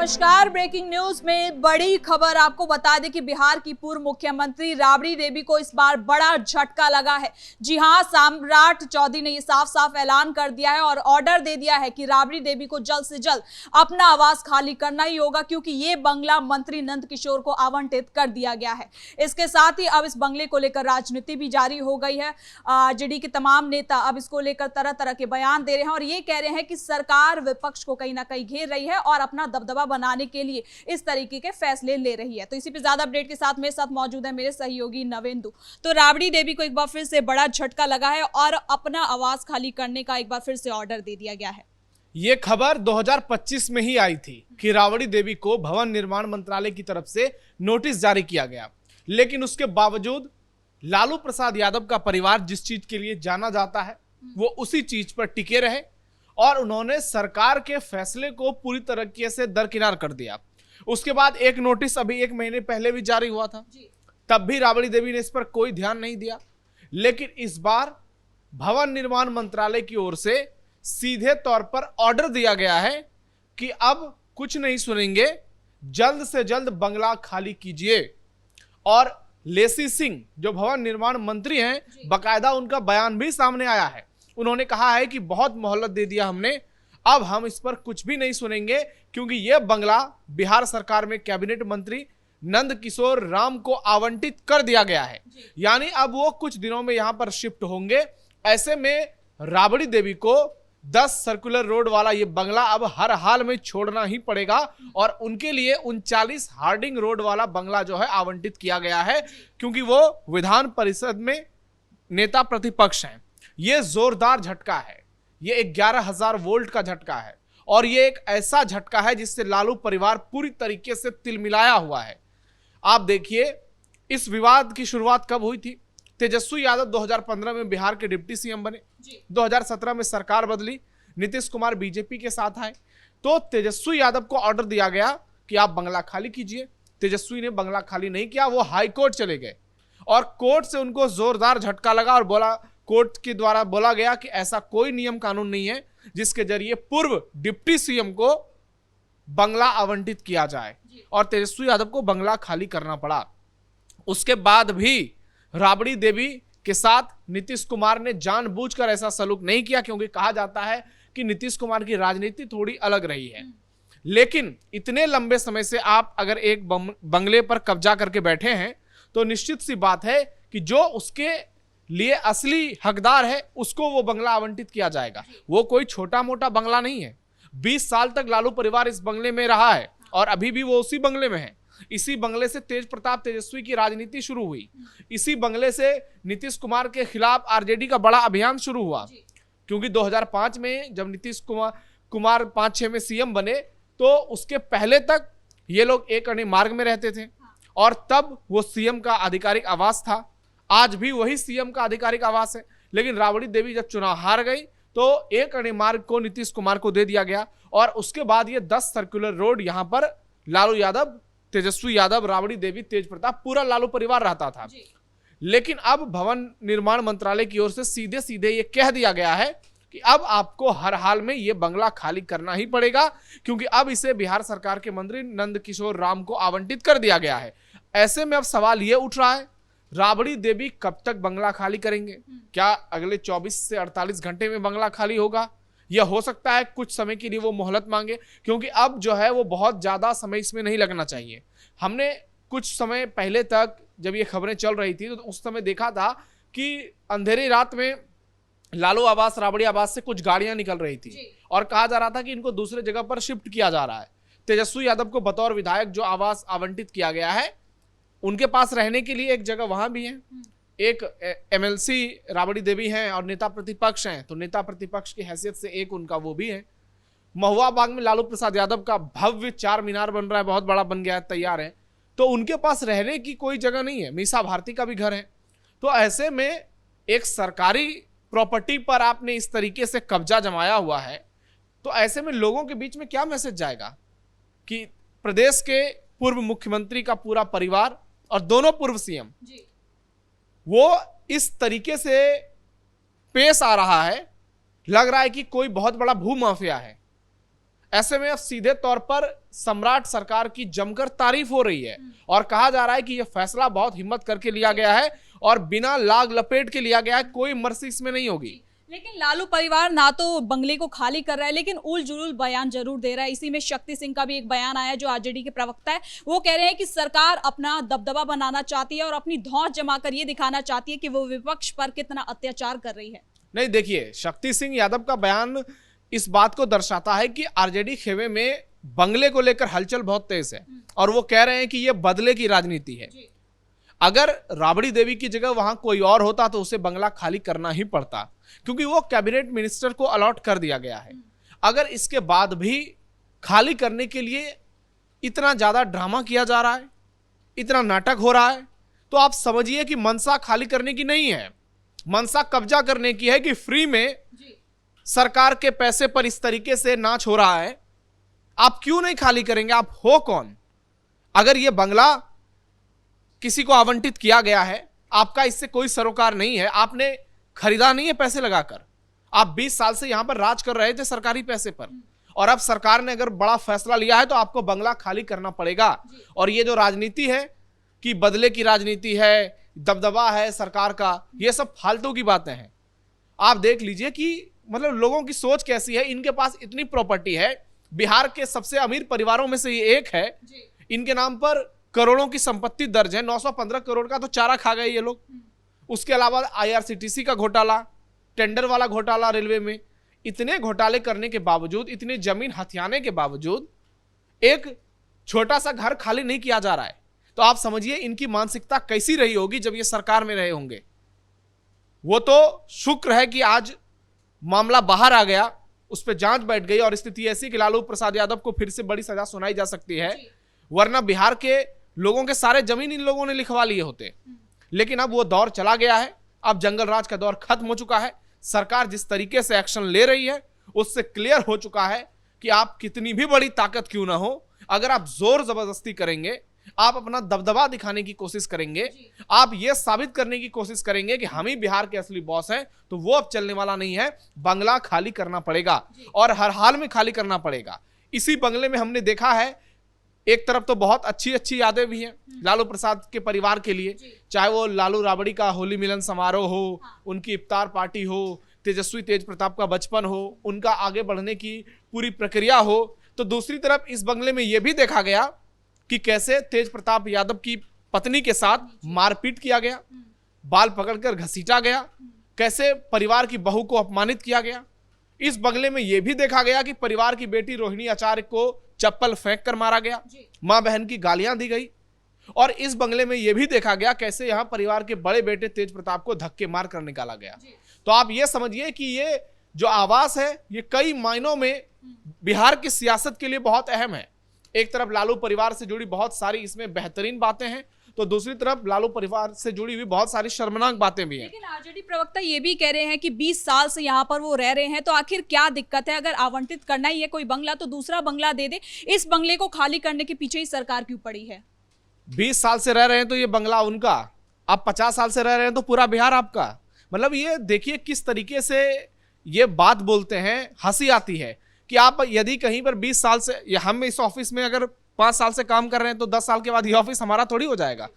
नमस्कार। Breaking news में बड़ी खबर आपको बता दें कि बिहार की पूर्व मुख्यमंत्री राबड़ी देवी को इस बार बड़ा झटका लगा है। जी हां, सम्राट चौधरी ने ये साफ साफ ऐलान कर दिया है और ऑर्डर दे दिया है कि राबड़ी देवी को जल्द से जल्द अपना आवास खाली करना ही होगा, क्योंकि ये बंगला मंत्री नंद किशोर को आवंटित कर दिया गया है। इसके साथ ही अब इस बंगले को लेकर राजनीति भी जारी हो गई है। आरजेडी के तमाम नेता अब इसको लेकर तरह तरह के बयान दे रहे हैं और ये कह रहे हैं कि सरकार विपक्ष को कहीं ना कहीं घेर रही है और अपना दबदबा बनाने के लिए इस तरीके के फैसले ले रही है। तो इसी पे ज्यादा अपडेट के साथ मेरे साथ मौजूद है मेरे सहयोगी नवेंदु। तो राबड़ी देवी को एक बार फिर से बड़ा झटका लगा है और अपना आवास खाली करने का एक बार फिर से ऑर्डर दे दिया गया है। ये खबर 2025 में ही आई थी कि राबड़ी देवी को भवन निर्माण मंत्रालय की तरफ से नोटिस जारी किया गया, लेकिन उसके बावजूद लालू प्रसाद यादव का परिवार जिस चीज के लिए जाना जाता है वो उसी चीज पर टिके रहे और उन्होंने सरकार के फैसले को पूरी तरीके से दरकिनार कर दिया। उसके बाद एक नोटिस अभी 1 महीने पहले भी जारी हुआ था, तब भी राबड़ी देवी ने इस पर कोई ध्यान नहीं दिया। लेकिन इस बार भवन निर्माण मंत्रालय की ओर से सीधे तौर पर ऑर्डर दिया गया है कि अब कुछ नहीं सुनेंगे, जल्द से जल्द बंगला खाली कीजिए। और लेसी सिंह जो भवन निर्माण मंत्री हैं, बकायदा उनका बयान भी सामने आया है। उन्होंने कहा है कि बहुत मोहलत दे दिया हमने, अब हम इस पर कुछ भी नहीं सुनेंगे, क्योंकि यह बंगला बिहार सरकार में कैबिनेट मंत्री नंद किशोर राम को आवंटित कर दिया गया है। यानी अब वो कुछ दिनों में यहां पर शिफ्ट होंगे। ऐसे में राबड़ी देवी को 10 सर्कुलर रोड वाला ये बंगला अब हर हाल में छोड़ना ही पड़ेगा और उनके लिए 39 हार्डिंग रोड वाला बंगला जो है आवंटित किया गया है, क्योंकि वो विधान परिषद में नेता प्रतिपक्ष हैं। ये जोरदार झटका है, ये 11,000 वोल्ट का झटका है और ये एक ऐसा झटका है जिससे लालू परिवार पूरी तरीके से तिलमिलाया हुआ है। आप देखिए, इस विवाद की शुरुआत कब हुई थी? तेजस्वी यादव 2015 में बिहार के डिप्टी सीएम बने, 2017 में सरकार बदली, नीतीश कुमार बीजेपी के साथ आए, तो तेजस्वी यादव को ऑर्डर दिया गया कि आप बंगला खाली कीजिए। तेजस्वी ने बंगला खाली नहीं किया, वो हाई कोर्ट चले गए और कोर्ट से उनको जोरदार झटका लगा और बोला, कोर्ट के द्वारा बोला गया कि ऐसा कोई नियम कानून नहीं है जिसके जरिए पूर्व डिप्टी सीएम को बंगला आवंटित किया जाए, और तेजस्वी यादव को बंगला खाली करना पड़ा। उसके बाद भी राबड़ी देवी के साथ नीतीश कुमार ने जानबूझकर ऐसा सलूक नहीं किया, क्योंकि कहा जाता है कि नीतीश कुमार की राजनीति थोड़ी अलग रही है। लेकिन इतने लंबे समय से आप अगर एक बंगले पर कब्जा करके बैठे हैं तो निश्चित सी बात है कि जो उसके लिए असली हकदार है उसको वो बंगला आवंटित किया जाएगा। वो कोई छोटा मोटा बंगला नहीं है। 20 साल तक लालू परिवार इस बंगले में रहा है और अभी भी वो उसी बंगले में है। इसी बंगले से तेज प्रताप तेजस्वी की राजनीति शुरू हुई। इसी बंगले से नीतीश कुमार के खिलाफ आरजेडी का बड़ा अभियान शुरू हुआ, क्योंकि 2005 में जब नीतीश कुमार 5-6 में सीएम बने तो उसके पहले तक ये लोग एक अणे मार्ग में रहते थे और तब वो सीएम का आधिकारिक आवास था। आज भी वही सीएम का आधिकारिक आवास है। लेकिन राबड़ी देवी जब चुनाव हार गई तो एक अणे मार्ग को नीतीश कुमार को दे दिया गया और उसके बाद ये 10 सर्कुलर रोड यहां पर लालू यादव, तेजस्वी यादव, राबड़ी देवी, तेज प्रताप, पूरा लालू परिवार रहता था। लेकिन अब भवन निर्माण मंत्रालय की ओर से सीधे सीधे ये कह दिया गया है कि अब आपको हर हाल में ये बंगला खाली करना ही पड़ेगा, क्योंकि अब इसे बिहार सरकार के मंत्री नंद किशोर राम को आवंटित कर दिया गया है। ऐसे में अब सवाल ये उठ रहा है, राबड़ी देवी कब तक बंगला खाली करेंगे? क्या अगले 24 से 48 घंटे में बंगला खाली होगा? यह हो सकता है कुछ समय के लिए वो मोहलत मांगे, क्योंकि अब जो है वो बहुत ज्यादा समय इसमें नहीं लगना चाहिए। हमने कुछ समय पहले तक जब ये खबरें चल रही थी तो उस समय देखा था कि अंधेरी रात में लालू आवास, राबड़ी आवास से कुछ गाड़ियां निकल रही थी और कहा जा रहा था कि इनको दूसरे जगह पर शिफ्ट किया जा रहा है। तेजस्वी यादव को बतौर विधायक जो आवास आवंटित किया गया है, उनके पास रहने के लिए एक जगह वहां भी है। एक एमएलसी राबड़ी देवी हैं और नेता प्रतिपक्ष हैं, तो नेता प्रतिपक्ष की हैसियत से एक उनका वो भी है। महुआ बाग में लालू प्रसाद यादव का भव्य 4 मीनार बन रहा है, बहुत बड़ा बन गया है, तैयार है, तो उनके पास रहने की कोई जगह नहीं है। मीसा भारती का भी घर है। तो ऐसे में एक सरकारी प्रॉपर्टी पर आपने इस तरीके से कब्जा जमाया हुआ है, तो ऐसे में लोगों के बीच में क्या मैसेज जाएगा कि प्रदेश के पूर्व मुख्यमंत्री का पूरा परिवार और दोनों पूर्व सीएम वो इस तरीके से पेश आ रहा है, लग रहा है कि कोई बहुत बड़ा भू माफिया है। ऐसे में अब सीधे तौर पर सम्राट सरकार की जमकर तारीफ हो रही है और कहा जा रहा है कि यह फैसला बहुत हिम्मत करके लिया गया है और बिना लाग लपेट के लिया गया है, कोई मर्सी इसमें नहीं होगी। लेकिन लालू परिवार ना तो बंगले को खाली कर रहा है, लेकिन उल जुलूल बयान जरूर दे रहा है। इसी में शक्ति सिंह का भी एक बयान आया, जो आरजेडी के प्रवक्ता है। वो कह रहे हैं कि सरकार अपना दबदबा बनाना चाहती है और अपनी धौंस जमाकर ये दिखाना चाहती है कि वो विपक्ष पर कितना अत्याचार कर रही है। नहीं, देखिए, शक्ति सिंह यादव का बयान इस बात को दर्शाता है कि आरजेडी खेमे में बंगले को लेकर हलचल बहुत तेज है और वो कह रहे हैं कि यह बदले की राजनीति है। अगर राबड़ी देवी की जगह वहां कोई और होता तो उसे बंगला खाली करना ही पड़ता, क्योंकि वो कैबिनेट मिनिस्टर को अलॉट कर दिया गया है। अगर इसके बाद भी खाली करने के लिए इतना ज्यादा ड्रामा किया जा रहा है, इतना नाटक हो रहा है, तो आप समझिए कि मनसा खाली करने की नहीं है, मनसा कब्जा करने की है कि फ्री में सरकार के पैसे पर इस तरीके से नाच हो रहा है। आप क्यों नहीं खाली करेंगे? आप हो कौन? अगर यह बंगला किसी को आवंटित किया गया है, आपका इससे कोई सरोकार नहीं है, आपने खरीदा नहीं है पैसे लगाकर, आप 20 साल से यहां पर राज कर रहे थे सरकारी पैसे पर, और अब सरकार ने अगर बड़ा फैसला लिया है तो आपको बंगला खाली करना पड़ेगा। और ये जो राजनीति है कि बदले की राजनीति है, दबदबा है सरकार का, ये सब फालतू की बातें हैं। आप देख लीजिए कि मतलब लोगों की सोच कैसी है। इनके पास इतनी प्रॉपर्टी है, बिहार के सबसे अमीर परिवारों में से ये एक है, इनके नाम पर करोड़ों की संपत्ति दर्ज है। 915 करोड़ का तो चारा खा गए ये लोग। उसके अलावा आईआरसीटीसी का घोटाला, टेंडर वाला घोटाला रेलवे में, इतने घोटाले करने के बावजूद, इतनी जमीन हथियाने के बावजूद एक छोटा सा घर खाली नहीं किया जा रहा है। तो आप समझिए इनकी मानसिकता कैसी रही होगी जब ये सरकार में रहे होंगे। वो तो शुक्र है कि आज मामला बाहर आ गया, उस पर जांच बैठ गई और स्थिति ऐसी कि लालू प्रसाद यादव को फिर से बड़ी सजा सुनाई जा सकती है, वरना बिहार के लोगों के सारे जमीन इन लोगों ने लिखवा लिए होते। लेकिन अब वो दौर चला गया है, अब जंगल राज का दौर खत्म हो चुका है। सरकार जिस तरीके से एक्शन ले रही है उससे क्लियर हो चुका है कि आप कितनी भी बड़ी ताकत क्यों ना हो, अगर आप जोर जबरदस्ती करेंगे, आप अपना दबदबा दिखाने की कोशिश करेंगे, आप ये साबित करने की कोशिश करेंगे कि हम ही बिहार के असली बॉस हैं, तो वो अब चलने वाला नहीं है। बंगला खाली करना पड़ेगा और हर हाल में खाली करना पड़ेगा। इसी बंगले में हमने देखा है, एक तरफ तो बहुत अच्छी अच्छी यादें भी हैं लालू प्रसाद के परिवार के लिए, चाहे वो लालू राबड़ी का होली मिलन समारोह हो, उनकी इफ्तार पार्टी हो, तेजस्वी तेज प्रताप का बचपन हो, उनका आगे बढ़ने की पूरी प्रक्रिया हो। तो दूसरी तरफ इस बंगले में यह भी देखा गया कि कैसे तेज प्रताप यादव की पत्नी के साथ मारपीट किया गया, बाल पकड़कर घसीटा गया, कैसे परिवार की बहू को अपमानित किया गया। इस बंगले में यह भी देखा गया कि परिवार की बेटी रोहिणी आचार्य को चप्पल फेंक कर मारा गया, मां बहन की गालियां दी गई। और इस बंगले में यह भी देखा गया कैसे यहां परिवार के बड़े बेटे तेज प्रताप को धक्के मार कर निकाला गया। तो आप ये समझिए कि ये जो आवाज है ये कई मायनों में बिहार की सियासत के लिए बहुत अहम है। एक तरफ लालू परिवार से जुड़ी बहुत सारी इसमें बेहतरीन बातें हैं, तो दूसरी तरफ लालू परिवार से जुड़ी हुई बहुत सारी शर्मनाक बातें भी हैं। लेकिन आरजेडी प्रवक्ता ये भी कह रहे हैं कि 20 साल से यहाँ पर वो रह रहे हैं, तो आखिर क्या दिक्कत है? अगर आवंटित करना ही है कोई बंगला तो दूसरा बंगला दे दे। इस बंगले को खाली करने के पीछे ही सरकार क्यों पड़ी है? 20 साल से रह रहे हैं तो ये बंगला उनका, आप 50 साल से रह रहे हैं तो पूरा बिहार आपका। मतलब ये देखिए किस तरीके से ये बात बोलते हैं, हंसी आती है कि आप यदि कहीं पर 20 साल से, या हम इस ऑफिस में अगर 5 साल से काम कर रहे हैं तो 10 साल के बाद ये ऑफिस हमारा थोड़ी हो जाएगा।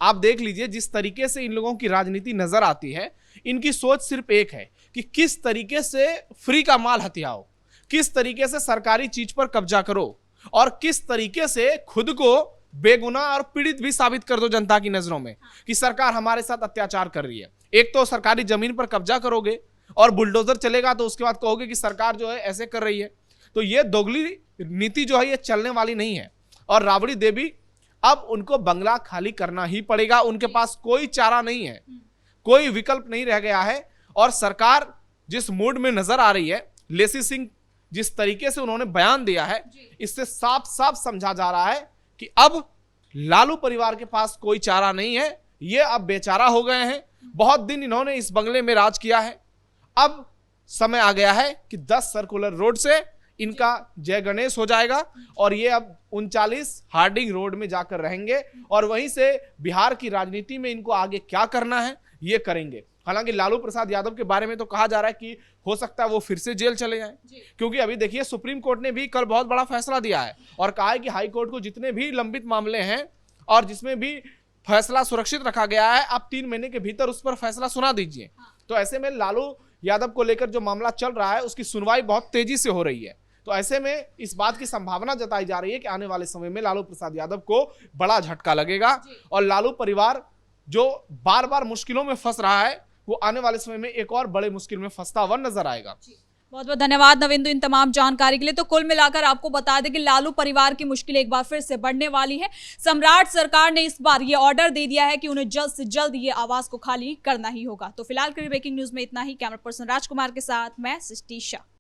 आप देख लीजिए जिस तरीके से इन लोगों की राजनीति नजर आती है, इनकी सोच सिर्फ एक है कि किस तरीके से फ्री का माल हथियाओ, किस तरीके से सरकारी चीज पर कब्जा करो और किस तरीके से खुद को बेगुनाह और पीड़ित भी साबित कर दो जनता की नजरों में कि सरकार हमारे साथ अत्याचार कर रही है। एक तो सरकारी जमीन पर कब्जा करोगे और बुलडोजर चलेगा तो उसके बाद कहोगे कि सरकार जो है ऐसे कर रही है। तो ये दोगली नीति जो है ये चलने वाली नहीं है। और राबड़ी देवी, अब उनको बंगला खाली करना ही पड़ेगा, उनके पास कोई चारा नहीं है, कोई विकल्प नहीं रह गया है। और सरकार जिस मूड में नजर आ रही है, लेसी सिंह जिस तरीके से उन्होंने बयान दिया है, इससे साफ साफ समझा जा रहा है कि अब लालू परिवार के पास कोई चारा नहीं है, ये अब बेचारा हो गए हैं। बहुत दिन इन्होंने इस बंगले में राज किया है, अब समय आ गया है कि 10 सर्कुलर रोड से इनका जय गणेश हो जाएगा और ये अब 39 हार्डिंग रोड में जाकर रहेंगे और वहीं से बिहार की राजनीति में इनको आगे क्या करना है ये करेंगे। हालांकि लालू प्रसाद यादव के बारे में तो कहा जा रहा है कि हो सकता है वो फिर से जेल चले जाएं, क्योंकि अभी देखिए सुप्रीम कोर्ट ने भी कल बहुत बड़ा फैसला दिया है और कहा है कि हाई कोर्ट को जितने भी लंबित मामले हैं और जिसमें भी फैसला सुरक्षित रखा गया है, आप 3 महीने के भीतर उस पर फैसला सुना दीजिए। तो ऐसे में लालू यादव को लेकर जो मामला चल रहा है उसकी सुनवाई बहुत तेजी से हो रही है। तो ऐसे में इस बात की संभावना जताई जा रही है कि आने वाले समय में लालू प्रसाद यादव को बड़ा झटका लगेगा और लालू परिवार जो बार बार मुश्किलों में फंस रहा है वो आने वाले समय में एक और बड़े मुश्किल में फंसता हुआ नजर आएगा। बहुत बहुत धन्यवाद नविंदु इन तमाम जानकारी के लिए। तो कुल मिलाकर आपको बता दें कि लालू परिवार की मुश्किल एक बार फिर से बढ़ने वाली है। सम्राट सरकार ने इस बार ये ऑर्डर दे दिया है कि उन्हें जल्द से जल्द ये आवास को खाली करना ही होगा। तो फिलहाल के लिए ब्रेकिंग न्यूज में इतना ही। कैमरा पर्सन राजकुमार के साथ मैं सृष्टि शाह।